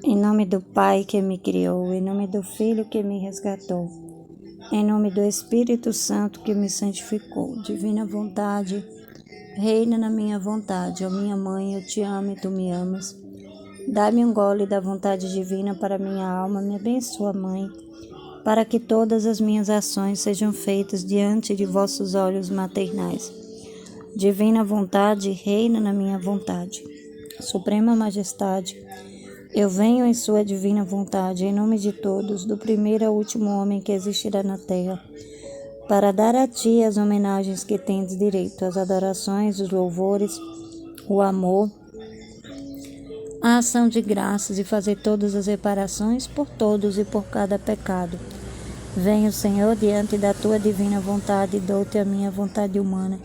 Em nome do Pai que me criou, em nome do Filho que me resgatou, em nome do Espírito Santo que me santificou. Divina vontade, reina na minha vontade. Ó minha mãe, eu te amo e tu me amas. Dá-me um gole da vontade divina para minha alma, me abençoa, Mãe, para que todas as minhas ações sejam feitas diante de vossos olhos maternais. Divina vontade, reina na minha vontade. Suprema Majestade, eu venho em sua divina vontade, em nome de todos, do primeiro ao último homem que existirá na terra, para dar a ti as homenagens que tendes direito, as adorações, os louvores, o amor, a ação de graças e fazer todas as reparações por todos e por cada pecado. Venho, Senhor, diante da tua divina vontade e dou-te a minha vontade humana,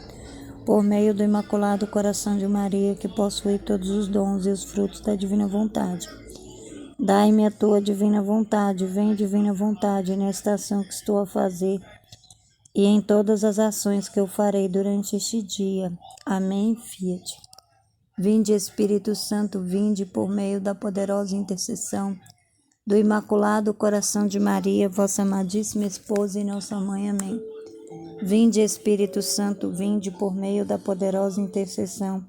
por meio do Imaculado Coração de Maria, que possui todos os dons e os frutos da divina vontade. Dai-me a tua divina vontade, vem divina vontade nesta ação que estou a fazer e em todas as ações que eu farei durante este dia. Amém, Fiat. Vinde, Espírito Santo, vinde por meio da poderosa intercessão do Imaculado Coração de Maria, vossa amadíssima esposa e nossa mãe. Amém. Vinde, Espírito Santo, vinde por meio da poderosa intercessão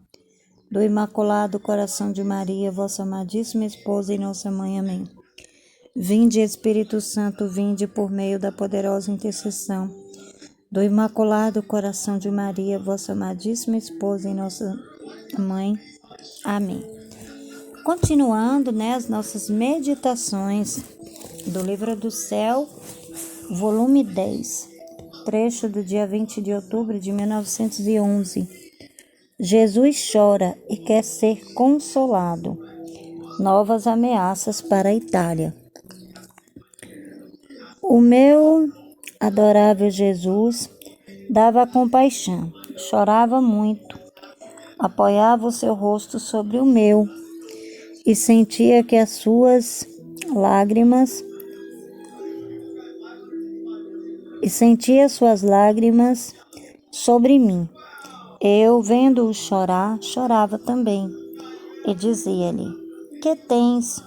do Imaculado Coração de Maria, vossa amadíssima esposa e nossa mãe. Amém. Vinde, Espírito Santo, vinde por meio da poderosa intercessão do Imaculado Coração de Maria, vossa amadíssima esposa e nossa mãe. Amém. Continuando, as nossas meditações do Livro do Céu, volume 10, trecho do dia 20 de outubro de 1911. Jesus chora e quer ser consolado. Novas ameaças para a Itália. O meu adorável Jesus dava compaixão, chorava muito, apoiava o seu rosto sobre o meu e sentia que as suas lágrimas sobre mim. Eu, vendo-o chorar, chorava também, e dizia-lhe: que tens?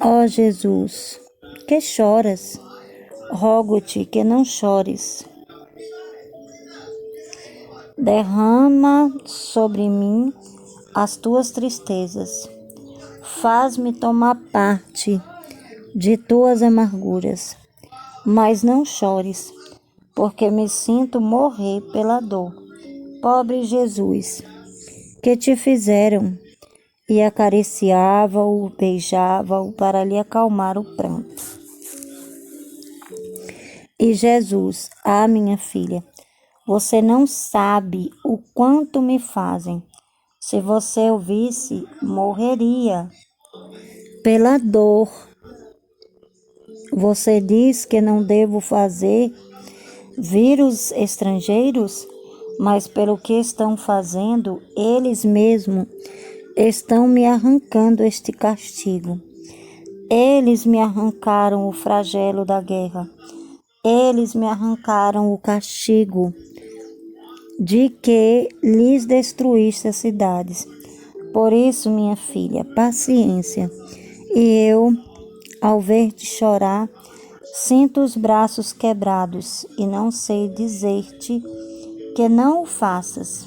Ó Jesus, que choras? Rogo-te que não chores. Derrama sobre mim as tuas tristezas. Faz-me tomar parte de tuas amarguras, mas não chores, porque me sinto morrer pela dor. Pobre Jesus, que te fizeram? E acariciava-o, beijava-o para lhe acalmar o pranto. E Jesus: minha filha, você não sabe o quanto me fazem. Se você ouvisse, morreria pela dor. Você diz que não devo fazer vir os estrangeiros, mas pelo que estão fazendo, eles mesmos estão me arrancando este castigo. Eles me arrancaram o flagelo da guerra. Eles me arrancaram o castigo de que lhes destruíste as cidades. Por isso, minha filha, paciência. E eu, ao ver-te chorar, sinto os braços quebrados e não sei dizer-te que não o faças.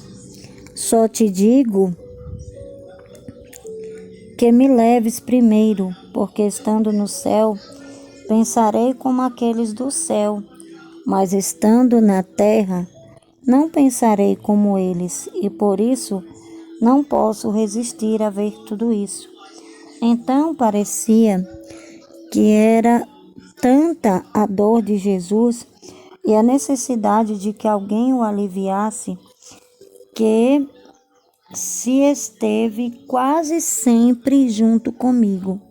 Só te digo que me leves primeiro, porque estando no céu, pensarei como aqueles do céu, mas estando na terra, não pensarei como eles, e por isso não posso resistir a ver tudo isso. Então parecia que era tanta a dor de Jesus e a necessidade de que alguém o aliviasse, que se esteve quase sempre junto comigo.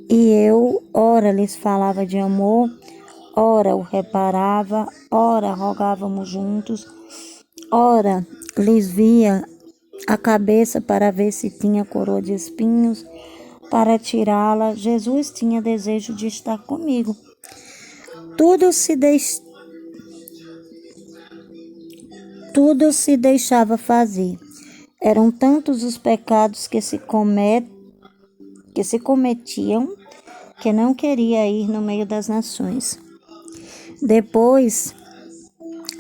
E eu, ora lhes falava de amor, ora o reparava, ora rogávamos juntos, ora lhes via a cabeça para ver se tinha coroa de espinhos, para tirá-la. Jesus tinha desejo de estar comigo. Tudo se deixava fazer. Eram tantos os pecados que se cometiam que não queria ir no meio das nações. Depois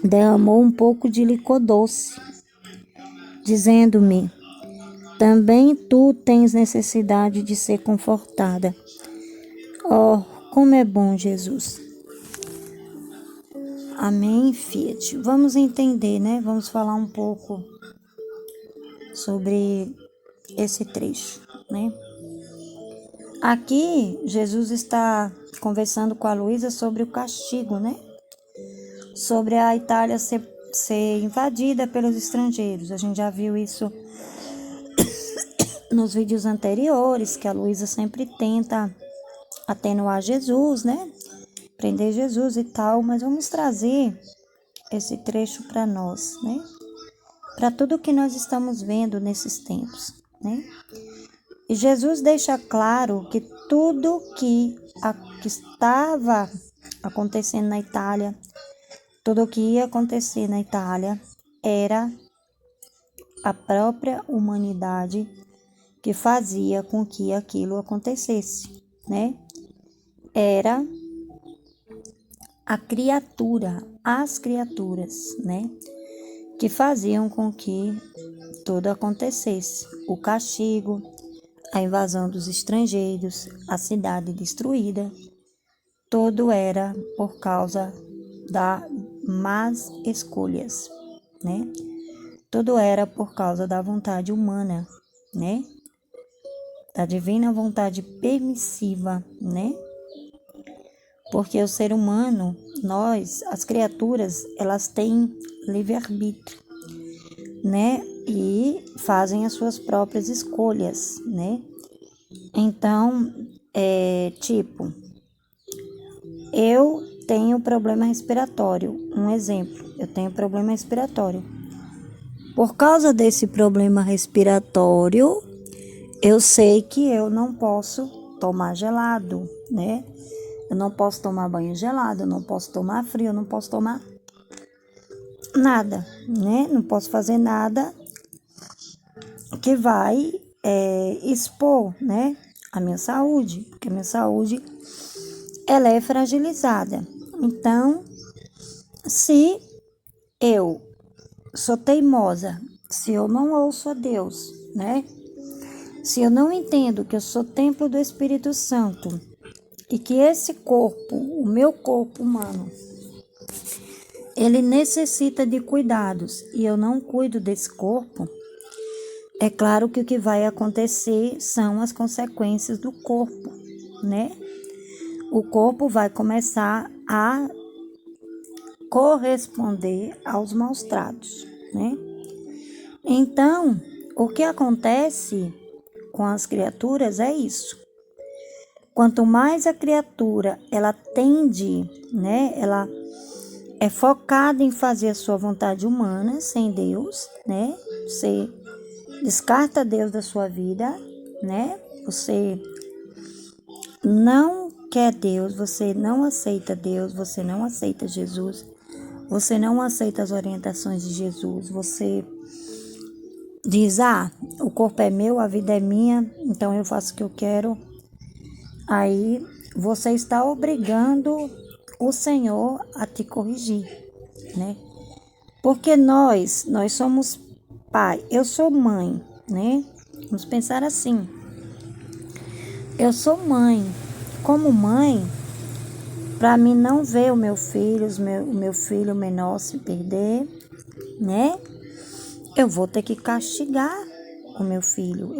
derramou um pouco de licor doce, dizendo-me: também tu tens necessidade de ser confortada. Oh, como é bom Jesus! Amém, Fiat. Vamos entender, né? Vamos falar um pouco sobre esse trecho, né? Aqui, Jesus está conversando com a Luísa sobre o castigo, né? Sobre a Itália ser invadida pelos estrangeiros. A gente já viu isso nos vídeos anteriores, que a Luísa sempre tenta atenuar Jesus, né? Prender Jesus e tal, mas vamos trazer esse trecho para nós, né? Para tudo que nós estamos vendo nesses tempos, né? E Jesus deixa claro que tudo que estava acontecendo na Itália, tudo o que ia acontecer na Itália era a própria humanidade que fazia com que aquilo acontecesse, né? Era a criatura, as criaturas, né? Que faziam com que tudo acontecesse. O castigo, a invasão dos estrangeiros, a cidade destruída, tudo era por causa das más escolhas, né? Tudo era por causa da vontade humana, né? Da divina vontade permissiva, né? Porque o ser humano, nós, as criaturas, elas têm livre-arbítrio, né? E fazem as suas próprias escolhas, né? Então, eu tenho problema respiratório. Um exemplo, eu tenho problema respiratório. Por causa desse problema respiratório, eu sei que eu não posso tomar gelado, né? Eu não posso tomar banho gelado, eu não posso tomar frio, eu não posso tomar nada, né? Não posso fazer nada que vai expor, né? A minha saúde, porque a minha saúde, ela é fragilizada. Então, se eu sou teimosa, se eu não ouço a Deus, né? Se eu não entendo que eu sou templo do Espírito Santo e que esse corpo, o meu corpo humano, ele necessita de cuidados e eu não cuido desse corpo, é claro que o que vai acontecer são as consequências do corpo, né? O corpo vai começar a corresponder aos maus tratos, né? Então, o que acontece com as criaturas é isso. Quanto mais a criatura, ela tende, né? Ela é focada em fazer a sua vontade humana, sem Deus, né? Você descarta Deus da sua vida, né? Você não quer Deus, você não aceita Deus, você não aceita Jesus, você não aceita as orientações de Jesus, você diz, o corpo é meu, a vida é minha, então eu faço o que eu quero. Aí você está obrigando o Senhor a te corrigir, né? Porque nós somos pai, eu sou mãe, né? Vamos pensar assim. Eu sou mãe. Como mãe, para mim não ver o meu filho, o meu filho menor se perder, né? Eu vou ter que castigar o meu filho.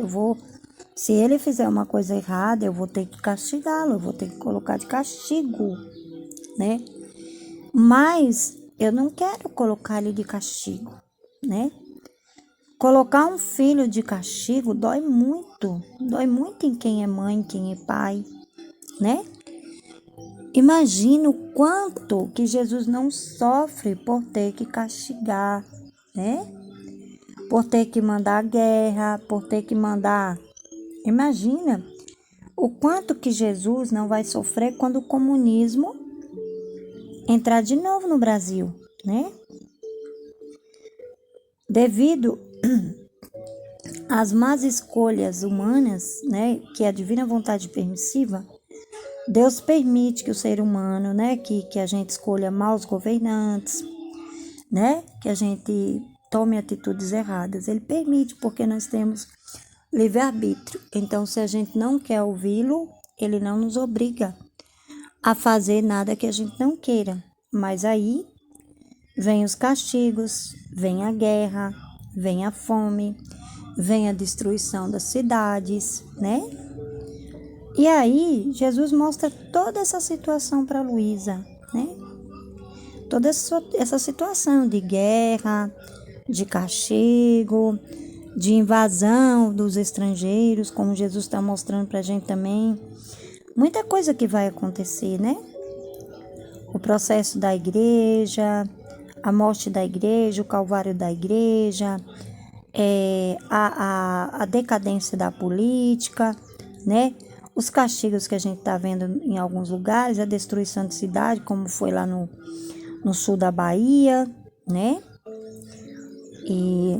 Se ele fizer uma coisa errada, eu vou ter que castigá-lo, eu vou ter que colocar de castigo, né? Mas eu não quero colocar ele de castigo, né? Colocar um filho de castigo dói muito em quem é mãe, quem é pai, né? Imagina o quanto que Jesus não sofre por ter que castigar, né? Por ter que mandar guerra, por ter que mandar... Imagina o quanto que Jesus não vai sofrer quando o comunismo entrar de novo no Brasil, né? Devido as más escolhas humanas, né, que é a divina vontade permissiva, Deus permite que o ser humano, né, que a gente escolha maus governantes, né, que a gente tome atitudes erradas. Ele permite porque nós temos livre-arbítrio. Então, se a gente não quer ouvi-lo, ele não nos obriga a fazer nada que a gente não queira. Mas aí vem os castigos, vem a guerra, vem a fome, vem a destruição das cidades, né? E aí, Jesus mostra toda essa situação para Luísa, né? Toda essa situação de guerra, de castigo, de invasão dos estrangeiros, como Jesus está mostrando para a gente também. Muita coisa que vai acontecer, né? O processo da igreja, a morte da igreja, o calvário da igreja, a decadência da política, né? Os castigos que a gente está vendo em alguns lugares, a destruição de cidade, como foi lá no sul da Bahia, né? E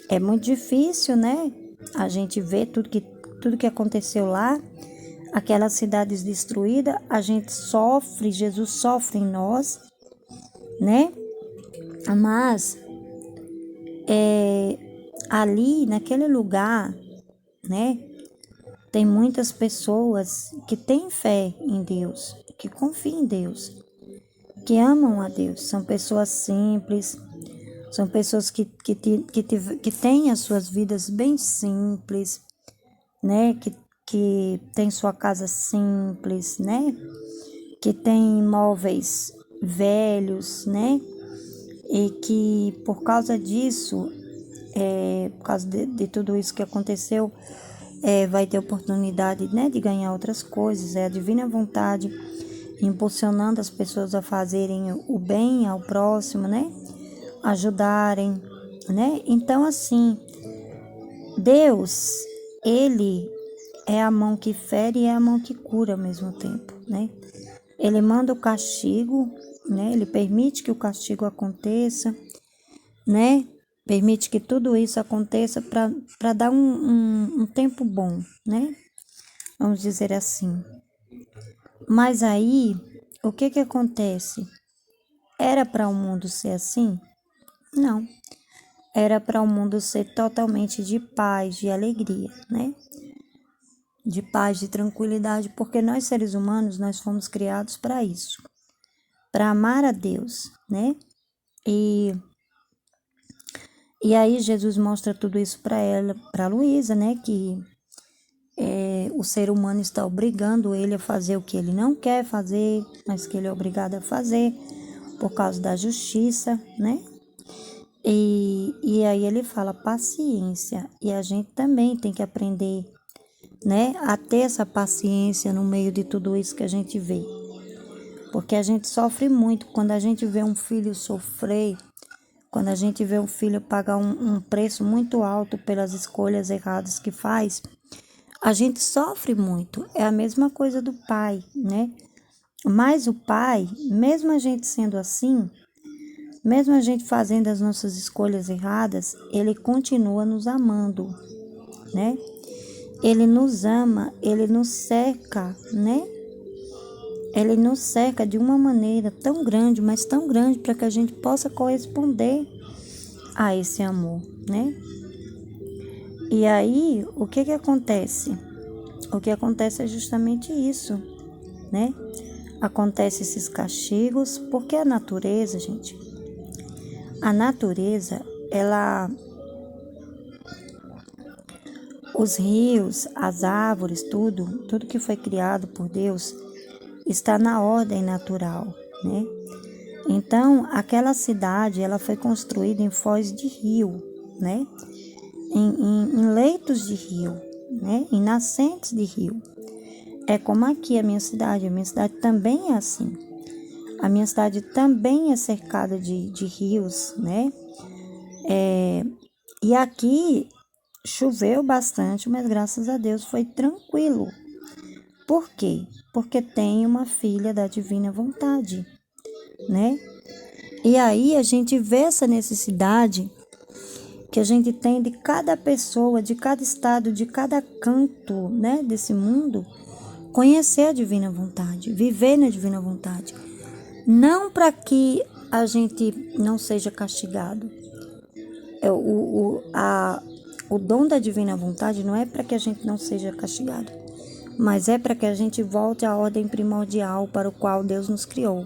é muito difícil, né? A gente vê tudo que aconteceu lá, aquelas cidades destruídas, a gente sofre, Jesus sofre em nós, né? Mas ali, naquele lugar, né? Tem muitas pessoas que têm fé em Deus, que confiam em Deus, que amam a Deus. São pessoas simples, são pessoas que têm as suas vidas bem simples, né? Que têm sua casa simples, né? Que têm imóveis velhos, né? E que por causa disso, por causa de tudo isso que aconteceu, vai ter oportunidade, né, de ganhar outras coisas. É a divina vontade impulsionando as pessoas a fazerem o bem ao próximo, né? Ajudarem, né? Então, assim, Deus, Ele é a mão que fere e é a mão que cura ao mesmo tempo, né? Ele manda o castigo, né? Ele permite que o castigo aconteça, né? Permite que tudo isso aconteça para dar um tempo bom, né? Vamos dizer assim. Mas aí, o que acontece? Era para o mundo ser assim? Não. Era para o mundo ser totalmente de paz, de alegria, né? De paz, de tranquilidade, porque nós seres humanos, nós fomos criados para isso. Para amar a Deus, né? E aí Jesus mostra tudo isso para ela, para Luísa, né? Que o ser humano está obrigando ele a fazer o que ele não quer fazer, mas que ele é obrigado a fazer por causa da justiça, né? E aí ele fala paciência, e a gente também tem que aprender, né? A ter essa paciência no meio de tudo isso que a gente vê. Porque a gente sofre muito quando a gente vê um filho sofrer, quando a gente vê um filho pagar um preço muito alto pelas escolhas erradas que faz, a gente sofre muito. É a mesma coisa do pai, né? Mas o pai, mesmo a gente sendo assim, mesmo a gente fazendo as nossas escolhas erradas, ele continua nos amando, né? Ele nos ama, ele nos cerca, né? Ele nos cerca de uma maneira tão grande, mas tão grande, para que a gente possa corresponder a esse amor, né? E aí, o que acontece? O que acontece é justamente isso, né? Acontece esses castigos, porque a natureza, gente, os rios, as árvores, tudo que foi criado por Deus está na ordem natural, né? Então, aquela cidade, ela foi construída em foz de rio, né? Em leitos de rio, né? Em nascentes de rio. É como aqui a minha cidade também é assim. A minha cidade também é cercada de rios, né? E aqui choveu bastante, mas graças a Deus foi tranquilo. Por quê? Porque tem uma filha da divina vontade, né? E aí a gente vê essa necessidade que a gente tem de cada pessoa, de cada estado, de cada canto, né, desse mundo, conhecer a divina vontade, viver na divina vontade. Não para que a gente não seja castigado. O dom da divina vontade não é para que a gente não seja castigado, mas é para que a gente volte à ordem primordial para o qual Deus nos criou.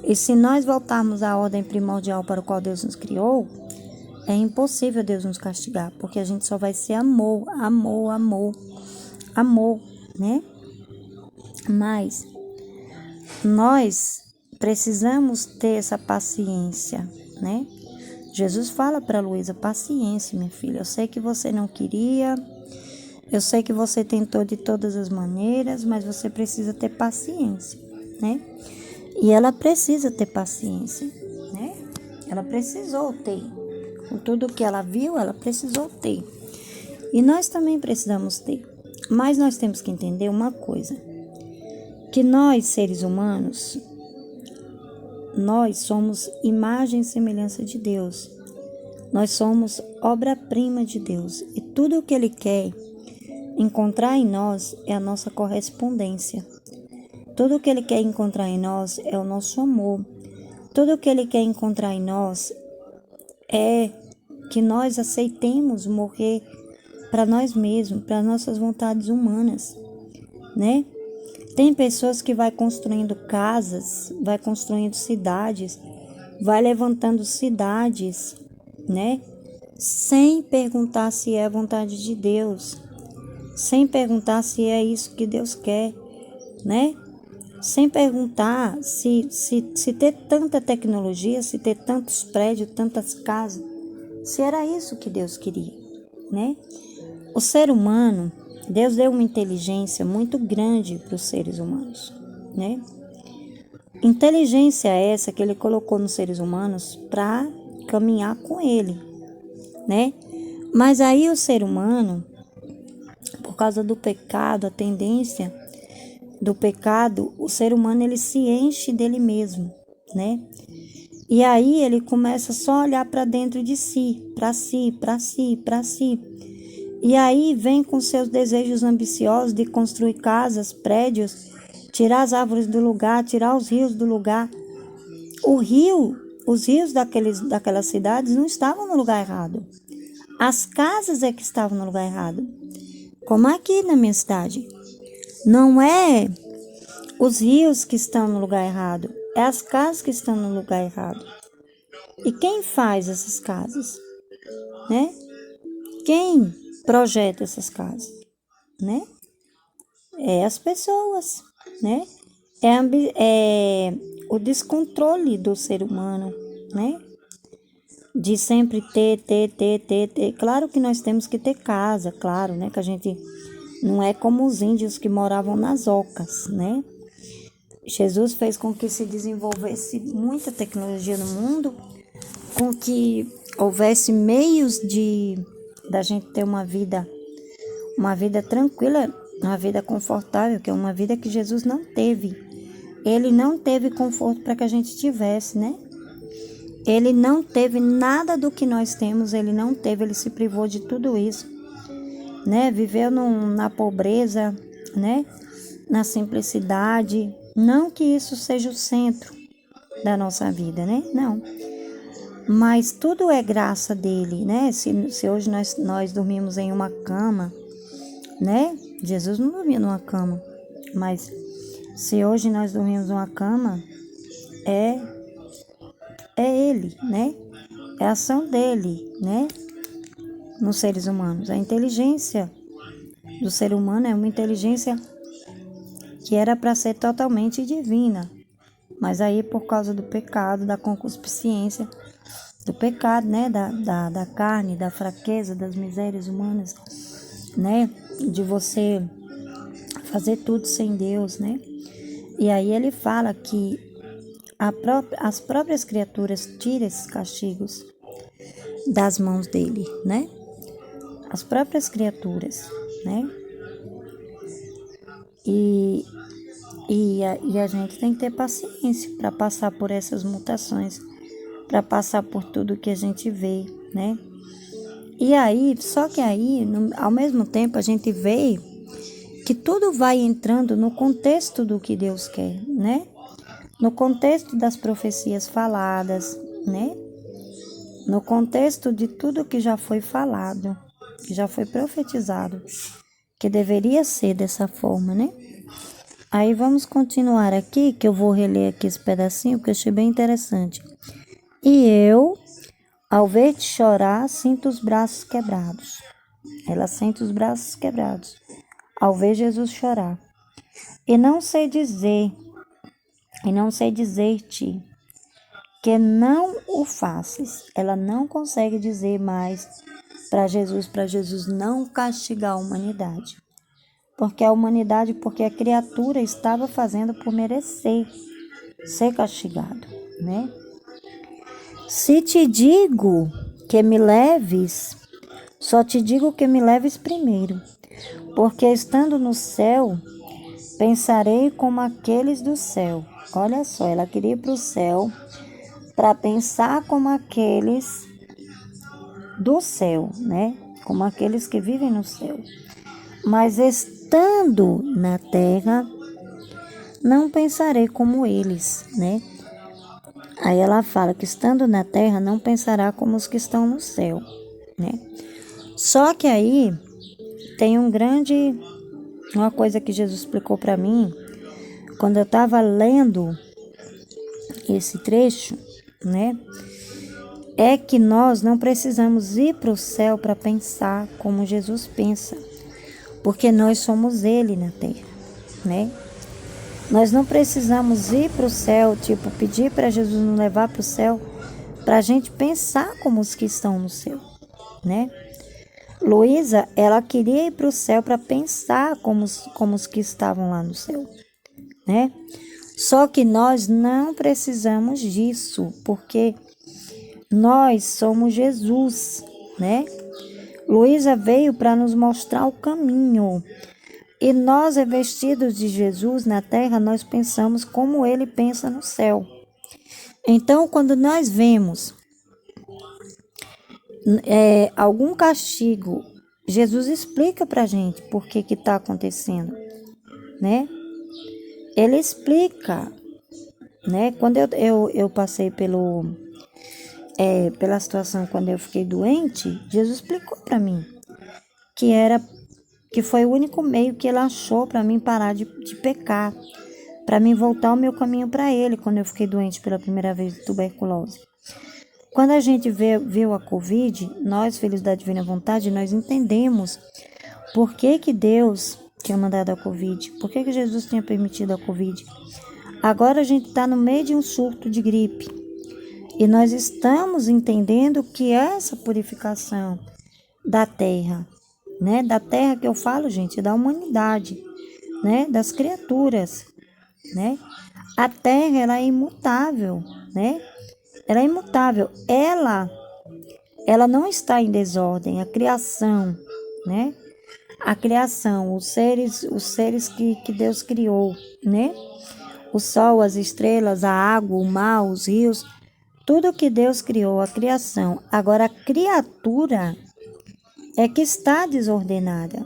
E se nós voltarmos à ordem primordial para o qual Deus nos criou, é impossível Deus nos castigar, porque a gente só vai ser amor, amor, amor, amor, né? Mas nós precisamos ter essa paciência, né? Jesus fala para Luísa: paciência, minha filha. Eu sei que você não queria, eu sei que você tentou de todas as maneiras, mas você precisa ter paciência, né? E ela precisa ter paciência, né? Ela precisou ter. Com tudo que ela viu, ela precisou ter. E nós também precisamos ter. Mas nós temos que entender uma coisa: que nós, seres humanos, nós somos imagem e semelhança de Deus. Nós somos obra-prima de Deus. E tudo o que Ele quer encontrar em nós é a nossa correspondência. Tudo o que Ele quer encontrar em nós é o nosso amor. Tudo o que Ele quer encontrar em nós é que nós aceitemos morrer para nós mesmos, para nossas vontades humanas, né? Tem pessoas que vai construindo casas, vai construindo cidades, vai levantando cidades, né? Sem perguntar se é a vontade de Deus, sem perguntar se é isso que Deus quer, né? Sem perguntar se ter tanta tecnologia, se ter tantos prédios, tantas casas, se era isso que Deus queria, né? O ser humano, Deus deu uma inteligência muito grande para os seres humanos, né? Inteligência essa que Ele colocou nos seres humanos para caminhar com Ele, né? Mas aí o ser humano, por causa do pecado, a tendência do pecado, o ser humano ele se enche dele mesmo, né? E aí ele começa só a olhar para dentro de si, para si, para si, para si. E aí vem com seus desejos ambiciosos de construir casas, prédios, tirar as árvores do lugar, tirar os rios do lugar. Os rios daquelas cidades não estavam no lugar errado. As casas é que estavam no lugar errado. Como aqui na minha cidade. Não é os rios que estão no lugar errado, é as casas que estão no lugar errado. E quem faz essas casas, né? Quem projeta essas casas, né? É as pessoas, né? É o descontrole do ser humano, né? De sempre ter. Claro que nós temos que ter casa, claro, né? Que a gente não é como os índios que moravam nas ocas, né? Jesus fez com que se desenvolvesse muita tecnologia no mundo, com que houvesse meios da gente ter uma vida tranquila, uma vida confortável, que é uma vida que Jesus não teve. Ele não teve conforto para que a gente tivesse, né? Ele não teve nada do que nós temos, ele se privou de tudo isso, né? Viveu na pobreza, né? Na simplicidade. Não que isso seja o centro da nossa vida, né? Não. Mas tudo é graça dele, né? Se hoje nós dormimos em uma cama, né? Jesus não dormia numa cama. Mas se hoje nós dormimos numa cama, é ele, né? É a ação dele, né? Nos seres humanos. A inteligência do ser humano é uma inteligência que era para ser totalmente divina. Mas aí, por causa do pecado, da concupiscência, do pecado, né? Da carne, da fraqueza, das misérias humanas, né? De você fazer tudo sem Deus, né? E aí ele fala que as próprias criaturas tiram esses castigos das mãos dele, né? As próprias criaturas, né? E a gente tem que ter paciência para passar por essas mutações, para passar por tudo que a gente vê, né? E aí, só que aí, ao mesmo tempo, a gente vê que tudo vai entrando no contexto do que Deus quer, né? No contexto das profecias faladas, né? No contexto de tudo que já foi falado, que já foi profetizado, que deveria ser dessa forma, né? Aí vamos continuar aqui, que eu vou reler aqui esse pedacinho, que eu achei bem interessante. E eu, ao ver-te chorar, sinto os braços quebrados. Ela sente os braços quebrados ao ver Jesus chorar. E não sei dizer-te que não o faças. Ela não consegue dizer mais para Jesus não castigar a humanidade. Porque a criatura estava fazendo por merecer ser castigado, né? Se te digo que me leves, só te digo que me leves primeiro, porque estando no céu, pensarei como aqueles do céu. Olha só, ela queria ir para o céu para pensar como aqueles do céu, né? Como aqueles que vivem no céu. Mas estando na terra, não pensarei como eles, né? Aí ela fala que estando na terra, não pensará como os que estão no céu, né? Só que aí tem uma coisa que Jesus explicou para mim, quando eu estava lendo esse trecho, né? É que nós não precisamos ir para o céu para pensar como Jesus pensa, porque nós somos Ele na terra, né? Nós não precisamos ir para o céu, tipo, pedir para Jesus nos levar para o céu, para a gente pensar como os que estão no céu, né? Luísa, ela queria ir para o céu para pensar como os que estavam lá no céu, né? Só que nós não precisamos disso, porque nós somos Jesus, né? Luísa veio para nos mostrar o caminho. E nós, revestidos de Jesus na terra, nós pensamos como ele pensa no céu. Então, quando nós vemos algum castigo, Jesus explica para a gente por que está acontecendo, né? Ele explica, né? Quando eu passei pela situação, quando eu fiquei doente, Jesus explicou para mim que foi o único meio que ele achou para mim parar de pecar, para mim voltar o meu caminho para ele, quando eu fiquei doente pela primeira vez de tuberculose. Quando a gente viu a Covid, nós, filhos da Divina Vontade, nós entendemos por que Deus tinha mandado a Covid, por que Jesus tinha permitido a Covid. Agora a gente está no meio de um surto de gripe e nós estamos entendendo que essa purificação da terra, né? Da terra que eu falo, gente, da humanidade, né? Das criaturas, né? A terra, ela é imutável, né? Ela é imutável. Ela não está em desordem. A criação, né? A criação, os seres que Deus criou, né? O sol, as estrelas, a água, o mar, os rios, tudo que Deus criou, a criação. Agora, a criatura é que está desordenada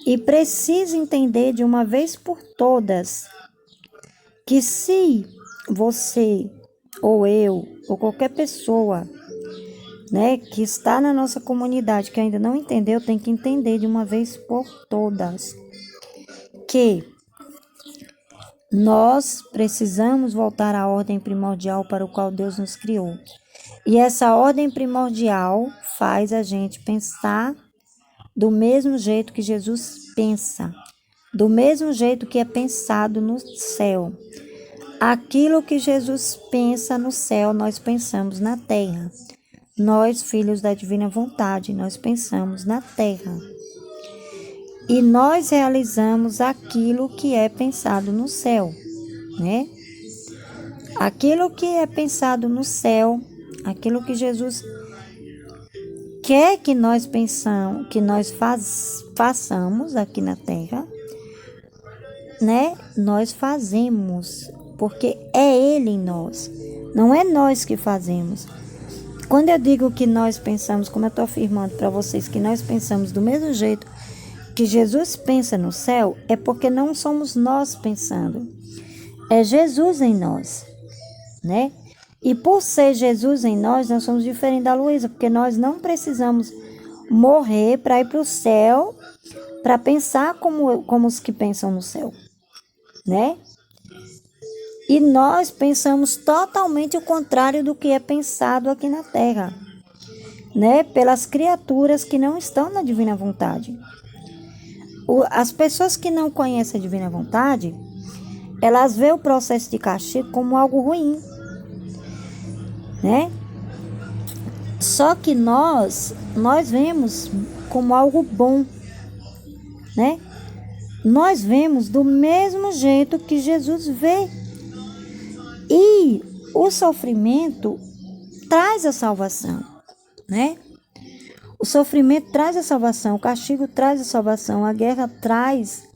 e precisa entender de uma vez por todas que se você ou eu ou qualquer pessoa, né, que está na nossa comunidade que ainda não entendeu, tem que entender de uma vez por todas que nós precisamos voltar à ordem primordial para o qual Deus nos criou. E essa ordem primordial faz a gente pensar do mesmo jeito que Jesus pensa, do mesmo jeito que é pensado no céu. Aquilo que Jesus pensa no céu, nós pensamos na terra. Nós, filhos da Divina Vontade, nós pensamos na terra. E nós realizamos aquilo que é pensado no céu, né? Aquilo que é pensado no céu, aquilo que Jesus quer que nós pensamos, que nós façamos aqui na terra, né? Nós fazemos, porque é Ele em nós, não é nós que fazemos. Quando eu digo que nós pensamos, como eu estou afirmando para vocês, que nós pensamos do mesmo jeito que Jesus pensa no céu, é porque não somos nós pensando, é Jesus em nós, né? E por ser Jesus em nós, nós somos diferentes da Luísa, porque nós não precisamos morrer para ir para o céu, para pensar como os que pensam no céu, né? E nós pensamos totalmente o contrário do que é pensado aqui na Terra, né? Pelas criaturas que não estão na divina vontade. As pessoas que não conhecem a divina vontade, elas veem o processo de castigo como algo ruim, né? Só que nós vemos como algo bom, né? Nós vemos do mesmo jeito que Jesus vê. E o sofrimento traz a salvação, né? O sofrimento traz a salvação, o castigo traz a salvação, a guerra traz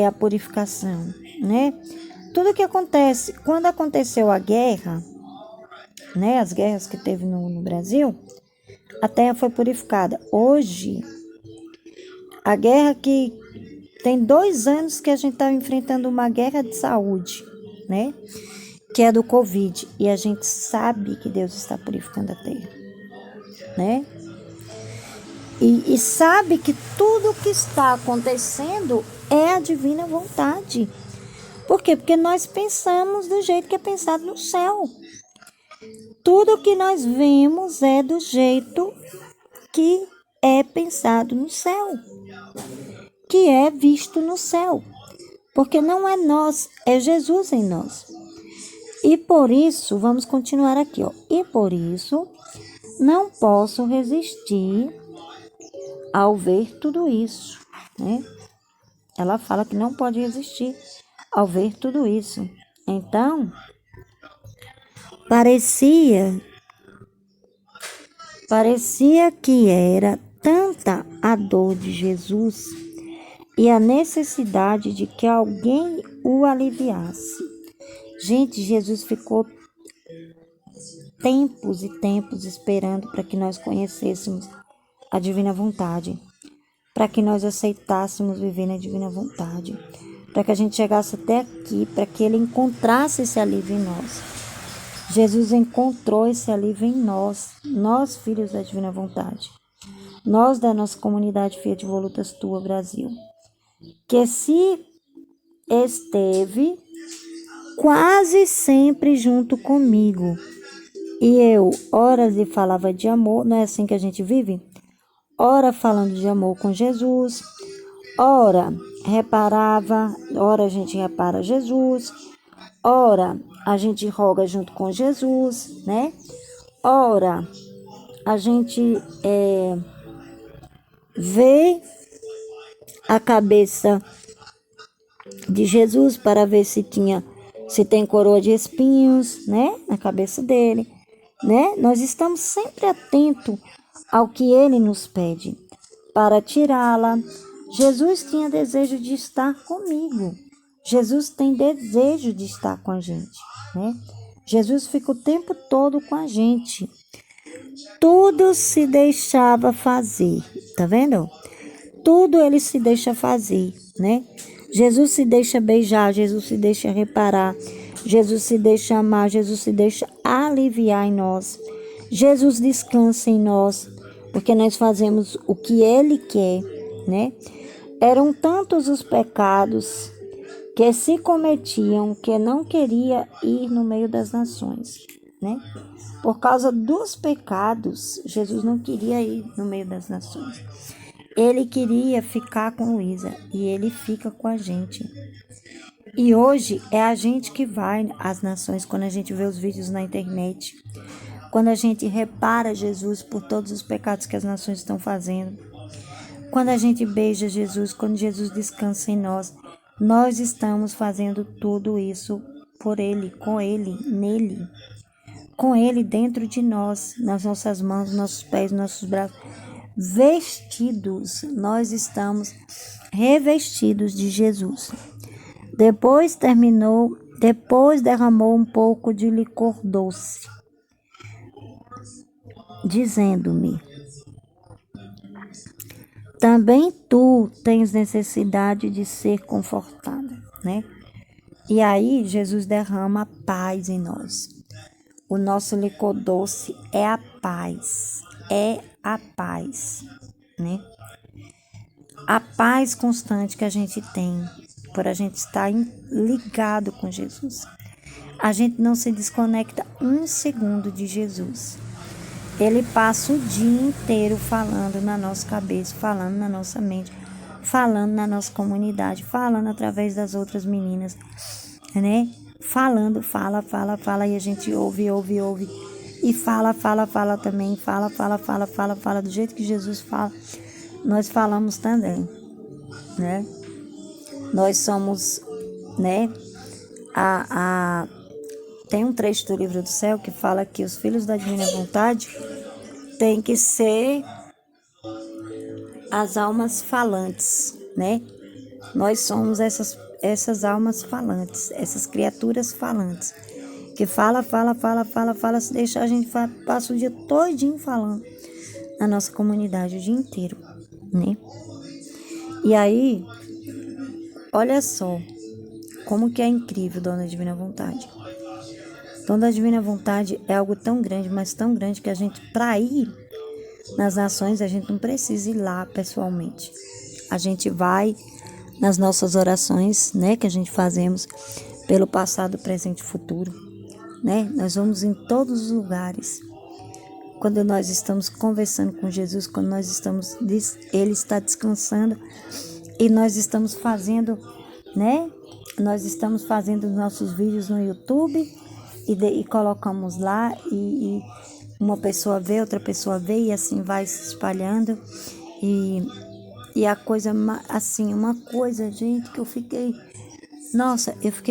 a purificação, né? Tudo que acontece, quando aconteceu a guerra, né? As guerras que teve no Brasil, a terra foi purificada. Hoje, a guerra que tem 2 anos que a gente está enfrentando uma guerra de saúde, né? Que é do Covid. E a gente sabe que Deus está purificando a terra, né? E sabe que tudo que está acontecendo é a divina vontade. Por quê? Porque nós pensamos do jeito que é pensado no céu. Tudo que nós vemos é do jeito que é pensado no céu, que é visto no céu. Porque não é nós, é Jesus em nós. E por isso, vamos continuar aqui, ó. E por isso, não posso resistir ao ver tudo isso, né? Ela fala que não pode resistir ao ver tudo isso. Então, parecia que era tanta a dor de Jesus e a necessidade de que alguém o aliviasse. Gente, Jesus ficou tempos e tempos esperando para que nós conhecêssemos a divina vontade, para que nós aceitássemos viver na divina vontade, para que a gente chegasse até aqui, para que ele encontrasse esse alívio em nós. Jesus encontrou esse alívio em nós, nós filhos da divina vontade, nós da nossa comunidade Fiat Volutas Tua Brasil, que se esteve quase sempre junto comigo, e eu, ora lhe falava de amor, não é assim que a gente vive? Ora falando de amor com Jesus, ora a gente repara Jesus, ora a gente roga junto com Jesus, né? Ora a gente vê a cabeça de Jesus para ver se tem coroa de espinhos, né? Na cabeça dele, né? Nós estamos sempre atentos ao que ele nos pede para tirá-la. Jesus tinha desejo de estar comigo. Jesus tem desejo de estar com a gente, né? Jesus fica o tempo todo com a gente. Tudo se deixava fazer, tá vendo? Tudo ele se deixa fazer, né? Jesus se deixa beijar, Jesus se deixa reparar, Jesus se deixa amar, Jesus se deixa aliviar em nós. Jesus descansa em nós, porque nós fazemos o que ele quer, né? Eram tantos os pecados que se cometiam que não queria ir no meio das nações, né? Por causa dos pecados, Jesus não queria ir no meio das nações. Ele queria ficar com Luísa e ele fica com a gente. E hoje é a gente que vai às nações quando a gente vê os vídeos na internet, quando a gente repara Jesus por todos os pecados que as nações estão fazendo, quando a gente beija Jesus, quando Jesus descansa em nós, nós estamos fazendo tudo isso por ele, com ele, nele, com ele dentro de nós, nas nossas mãos, nossos pés, nossos braços, vestidos, nós estamos revestidos de Jesus. Depois terminou Depois derramou um pouco de licor doce, dizendo-me: também tu tens necessidade de ser confortada, né? E aí Jesus derrama a paz em nós. O nosso licor doce é a paz, né? A paz constante que a gente tem por a gente estar ligado com Jesus. A gente não se desconecta um segundo de Jesus. Ele passa o dia inteiro falando na nossa cabeça, falando na nossa mente, falando na nossa comunidade, falando através das outras meninas, né? Falando, fala, e a gente ouve. E fala também, fala, do jeito que Jesus fala, nós falamos também, né? Nós somos, né? Tem um trecho do livro do céu que fala que os filhos da divina vontade têm que ser as almas falantes, né? Nós somos essas almas falantes, essas criaturas falantes, que fala, se deixar a gente passa o dia todinho falando na nossa comunidade, o dia inteiro, né? E aí, olha só, como que é incrível, Dona Divina Vontade. Dona Divina Vontade é algo tão grande, mas tão grande que a gente, para ir nas nações, a gente não precisa ir lá pessoalmente. A gente vai nas nossas orações, né, que a gente fazemos pelo passado, presente e futuro, né? Nós vamos em todos os lugares. Quando nós estamos conversando com Jesus, quando nós estamos, Ele está descansando e nós estamos fazendo, né? Nós estamos fazendo nossos vídeos no YouTube e colocamos lá e uma pessoa vê, outra pessoa vê e assim vai se espalhando e a coisa, assim, uma coisa, gente, que eu fiquei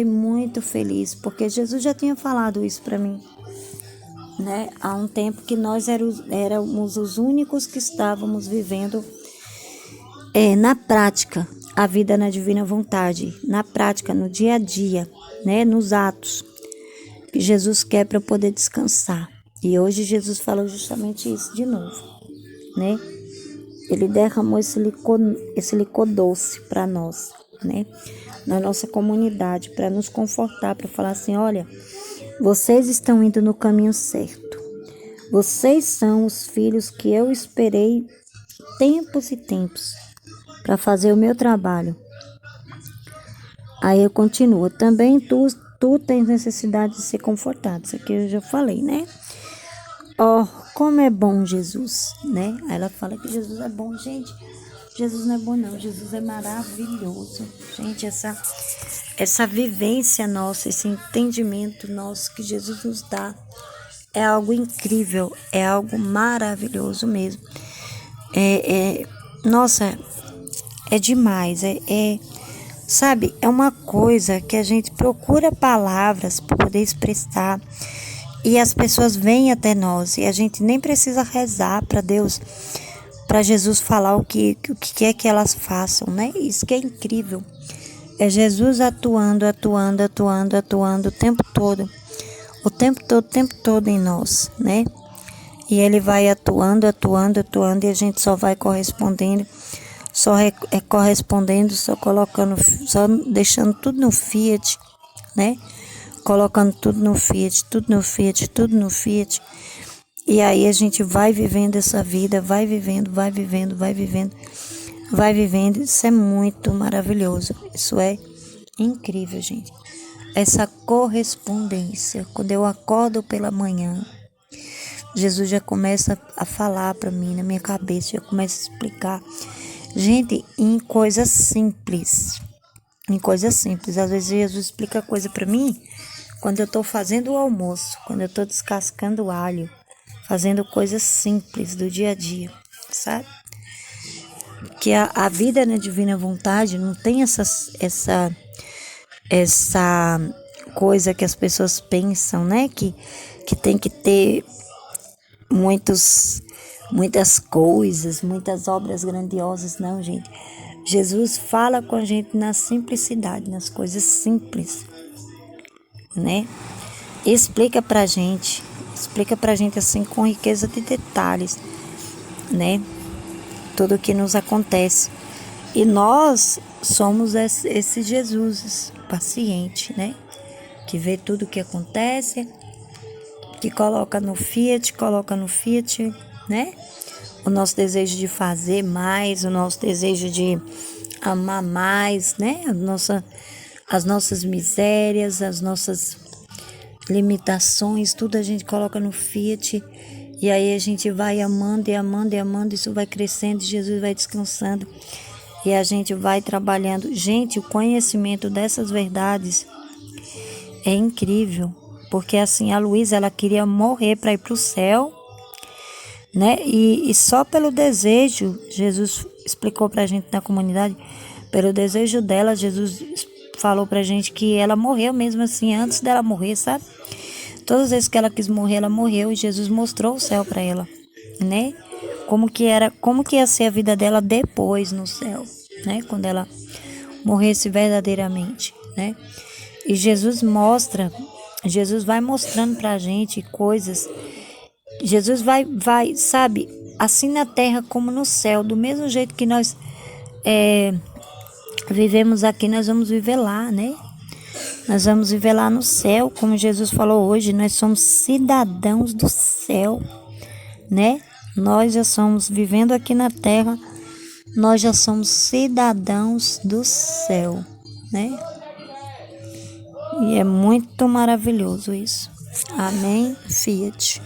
muito feliz, porque Jesus já tinha falado isso para mim, né? Há um tempo que nós éramos os únicos que estávamos vivendo na prática a vida na divina vontade, na prática, no dia a dia, né? Nos atos que Jesus quer para eu poder descansar. E hoje Jesus falou justamente isso de novo, né? Ele derramou esse licor doce para nós, né? Na nossa comunidade, para nos confortar, para falar assim, olha, vocês estão indo no caminho certo. Vocês são os filhos que eu esperei tempos e tempos para fazer o meu trabalho. Aí eu continuo, também tu tens necessidade de ser confortado. Isso aqui eu já falei, né? Oh, como é bom Jesus, né? Aí ela fala que Jesus é bom, gente. Jesus não é bom não, Jesus é maravilhoso. Gente, essa vivência nossa, esse entendimento nosso que Jesus nos dá é algo incrível, é algo maravilhoso mesmo. Nossa, é demais, sabe, é uma coisa que a gente procura palavras para poder expressar e as pessoas vêm até nós e a gente nem precisa rezar para Deus, para Jesus falar o que quer que elas façam, né? Isso que é incrível. É Jesus atuando o tempo todo em nós, né? E ele vai atuando e a gente só vai correspondendo, só deixando tudo no Fiat, né? Colocando tudo no Fiat. E aí a gente vai vivendo essa vida, vai vivendo. Isso é muito maravilhoso. Isso é incrível, gente. Essa correspondência, quando eu acordo pela manhã, Jesus já começa a falar para mim na minha cabeça, já começa a explicar. Gente, em coisas simples. Às vezes Jesus explica coisa para mim quando eu estou fazendo o almoço, quando eu estou descascando o alho, fazendo coisas simples do dia a dia, sabe? Que a vida na divina vontade não tem essa coisa que as pessoas pensam, né? Que tem que ter muitas coisas, muitas obras grandiosas. Não, gente. Jesus fala com a gente na simplicidade, nas coisas simples. né? Explica pra gente assim com riqueza de detalhes, né? Tudo o que nos acontece. E nós somos esse Jesus paciente, né? Que vê tudo o que acontece, que coloca no Fiat, né? O nosso desejo de fazer mais, o nosso desejo de amar mais, né? As nossas misérias, as nossas limitações, tudo a gente coloca no Fiat. E aí a gente vai amando e amando e amando, isso vai crescendo, Jesus vai descansando. E a gente vai trabalhando. Gente, o conhecimento dessas verdades é incrível. Porque assim, a Luísa, ela queria morrer para ir para o céu, né? E só pelo desejo, Jesus explicou para a gente na comunidade, pelo desejo dela, Jesus falou para a gente que ela morreu mesmo assim, antes dela morrer, sabe? Todas as vezes que ela quis morrer, ela morreu e Jesus mostrou o céu para ela, né? Como que ia ser a vida dela depois no céu, né? Quando ela morresse verdadeiramente, né? E Jesus vai mostrando pra gente coisas. Jesus vai, sabe, assim na terra como no céu, do mesmo jeito que nós vivemos aqui, nós vamos viver lá, né? Nós vamos viver lá no céu, como Jesus falou hoje, nós somos cidadãos do céu, né? Nós já somos, vivendo aqui na terra, nós já somos cidadãos do céu, né? E é muito maravilhoso isso. Amém, Fiat.